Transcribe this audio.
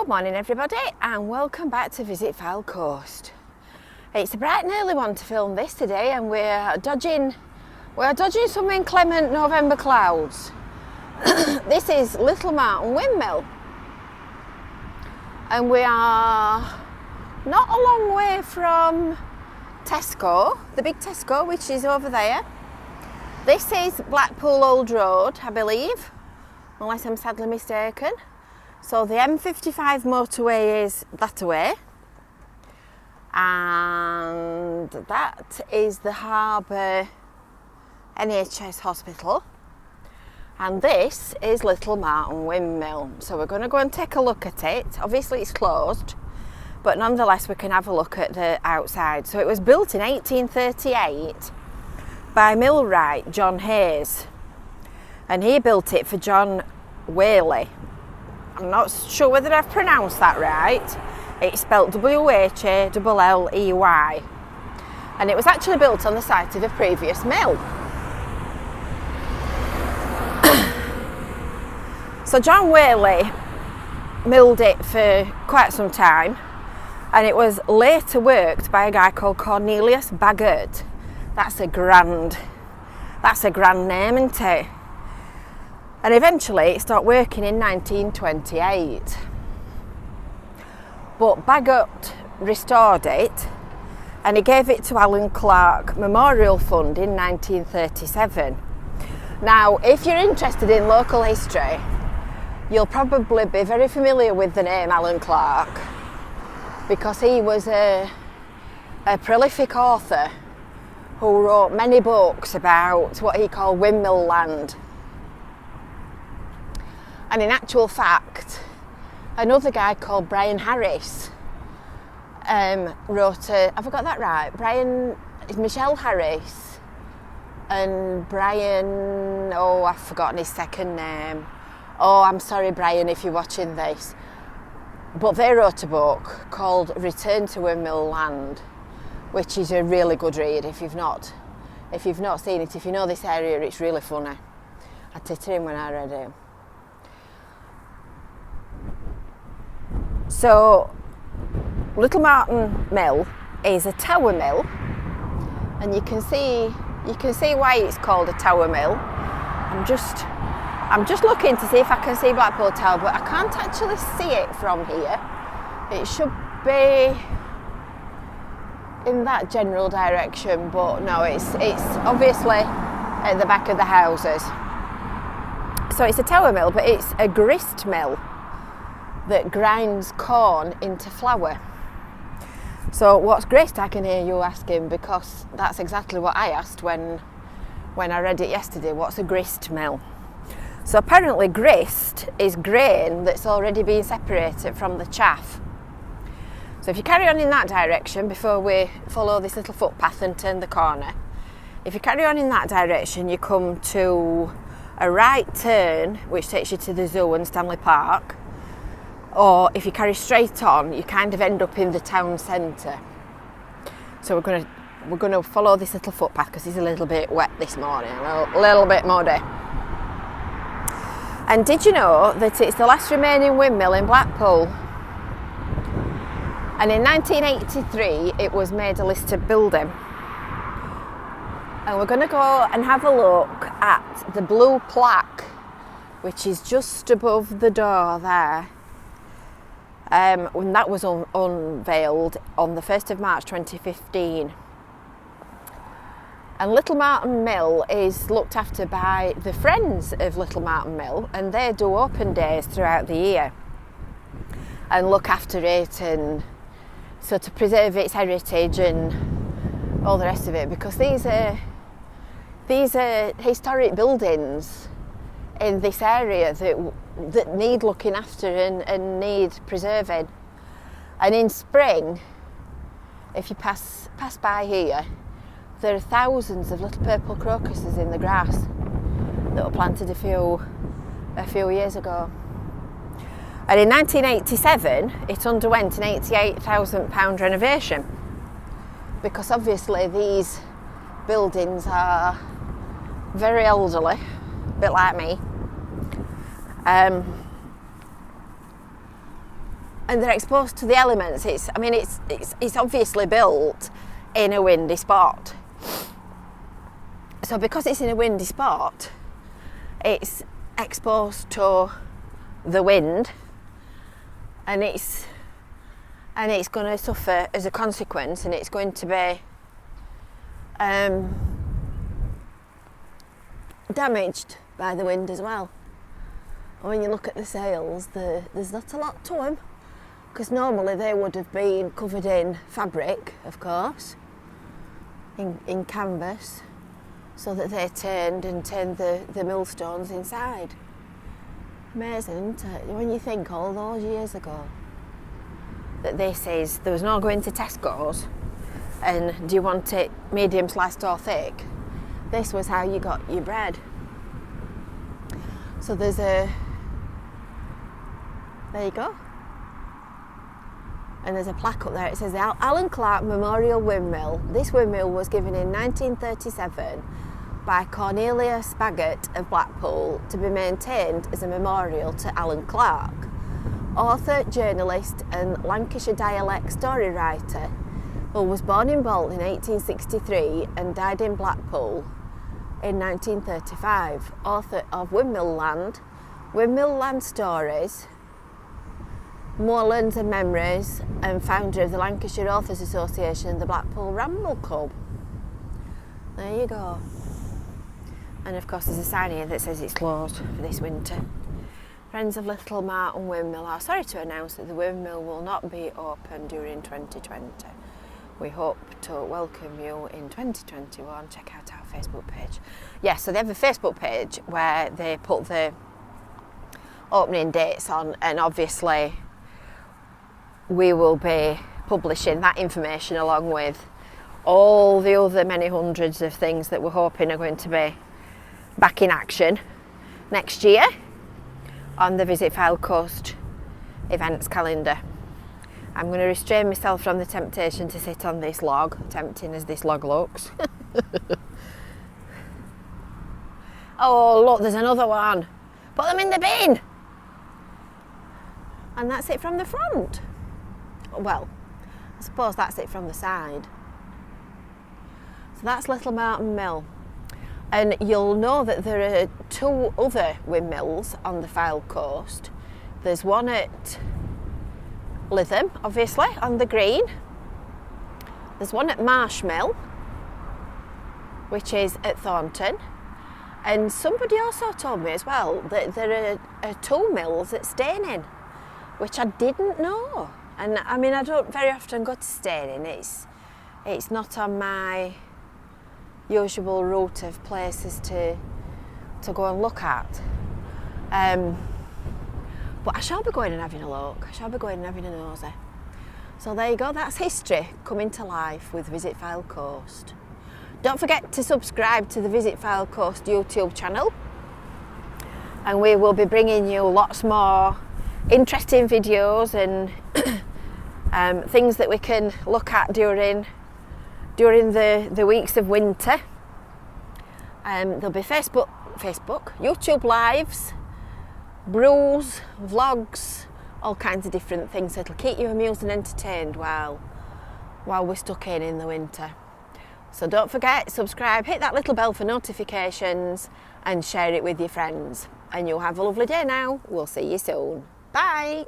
Good morning everybody and welcome back to Visit FYLDE Coast. It's a bright and early one to film this today and we're dodging some inclement November clouds. This is Little Marton Windmill and we are not a long way from Tesco, the big Tesco which is over there. This is Blackpool Old Road, I believe, unless I'm sadly mistaken. So the M55 motorway is that way, and that is the Harbour NHS Hospital, and this is Little Marton Windmill. So we're going to go and take a look at it. Obviously it's closed, but nonetheless we can have a look at the outside. So it was built in 1838 by millwright John Hayes, and he built it for John Whaley. I'm not sure whether I've pronounced that right. It's spelt W-H-A-L-L-E-Y. And it was actually built on the site of a previous mill. So John Whaley milled it for quite some time, and it was later worked by a guy called Cornelius Baggart. That's a grand name, isn't it? And eventually it stopped working in 1928. But Baggart restored it and he gave it to Allen Clarke Memorial Fund in 1937. Now, if you're interested in local history, you'll probably be very familiar with the name Allen Clarke, because he was a prolific author who wrote many books about what he called windmill land. And in actual fact, another guy called Brian Harris wrote have I got that right? Michelle Harris and Brian, I've forgotten his second name. Oh, I'm sorry Brian if you're watching this. But they wrote a book called Return to Windmill Land, which is a really good read if you've not seen it. If you know this area, it's really funny. I tittered him when I read it. So Little Marton Mill is a tower mill, and you can see why it's called a tower mill. I'm just looking to see if I can see Blackpool Tower, but I can't actually see it from here. It should be in that general direction, but no, it's obviously at the back of the houses. So it's a tower mill, but it's a grist mill that grinds corn into flour. So what's grist, I can hear you asking, because that's exactly what I asked when I read it yesterday. What's a grist mill? So apparently grist is grain that's already been separated from the chaff. So if you carry on in that direction before we follow this little footpath and turn the corner, if you carry on in that direction you come to a right turn which takes you to the zoo and Stanley Park. Or if you carry straight on, you kind of end up in the town centre. So we're going to follow this little footpath because it's a little bit wet this morning, a little bit muddy. And did you know that it's the last remaining windmill in Blackpool? And in 1983, it was made a listed building. And we're going to go and have a look at the Blue Plaque, which is just above the door there. When that was unveiled on the 1st of March 2015. And Little Marton Mill is looked after by the Friends of Little Marton Mill, and they do open days throughout the year and look after it, and so to preserve its heritage and all the rest of it, because these are historic buildings in this area that need looking after and need preserving. And in spring, if you pass by here, there are thousands of little purple crocuses in the grass that were planted a few years ago. And in 1987, it underwent an £88,000 renovation, because obviously these buildings are very elderly, a bit like me. and they're exposed to the elements. It's obviously built in a windy spot. So because it's in a windy spot, it's exposed to the wind, and it's going to suffer as a consequence, and it's going to be damaged by the wind as well. And when you look at the sails, there's not a lot to them, because normally they would have been covered in fabric, of course, in canvas, so that they turned the millstones inside. Amazing, isn't it? When you think all those years ago that there was no going to Tesco's and do you want it medium sliced or thick, this was how you got your bread. So there you go. And there's a plaque up there. It says the Allen Clarke Memorial Windmill. This windmill was given in 1937 by Cornelia Spaggott of Blackpool to be maintained as a memorial to Allen Clarke, author, journalist and Lancashire dialect story writer, who was born in Bolton in 1863 and died in Blackpool in 1935, author of Windmill Land Stories, Moorlands and Memories, and founder of the Lancashire Authors Association and the Blackpool Ramble Club. There you go. And of course there's a sign here that says it's closed for this winter. Friends of Little Marton Windmill are sorry to announce that the windmill will not be open during 2020. We hope to welcome you in 2021. Check out our Facebook page. Yes, so they have a Facebook page where they put the opening dates on, and obviously we will be publishing that information along with all the other many hundreds of things that we're hoping are going to be back in action next year on the Visit FYLDE Coast events calendar. I'm going to restrain myself from the temptation to sit on this log, tempting as this log looks. Oh look, there's another one. Put them in the bin. And that's it from the front. Well, I suppose that's it from the side. So that's Little Marton Mill. And you'll know that there are two other windmills on the FYLDE Coast. There's one at Lytham, obviously, on the green. There's one at Marsh Mill, which is at Thornton. And somebody also told me as well that there are two mills at Staining, which I didn't know. And I mean, I don't very often go to Staining. It's not on my usual route of places to go and look at. But I shall be going and having a look. I shall be going and having a nosy. So there you go, that's history coming to life with Visit FYLDE Coast. Don't forget to subscribe to the Visit FYLDE Coast YouTube channel, and we will be bringing you lots more interesting videos and things that we can look at during the weeks of winter. There'll be Facebook, YouTube lives, brews, vlogs, all kinds of different things, so it'll keep you amused and entertained while we're stuck in the winter. So don't forget, subscribe, hit that little bell for notifications and share it with your friends. And you'll have a lovely day now. We'll see you soon. Bye.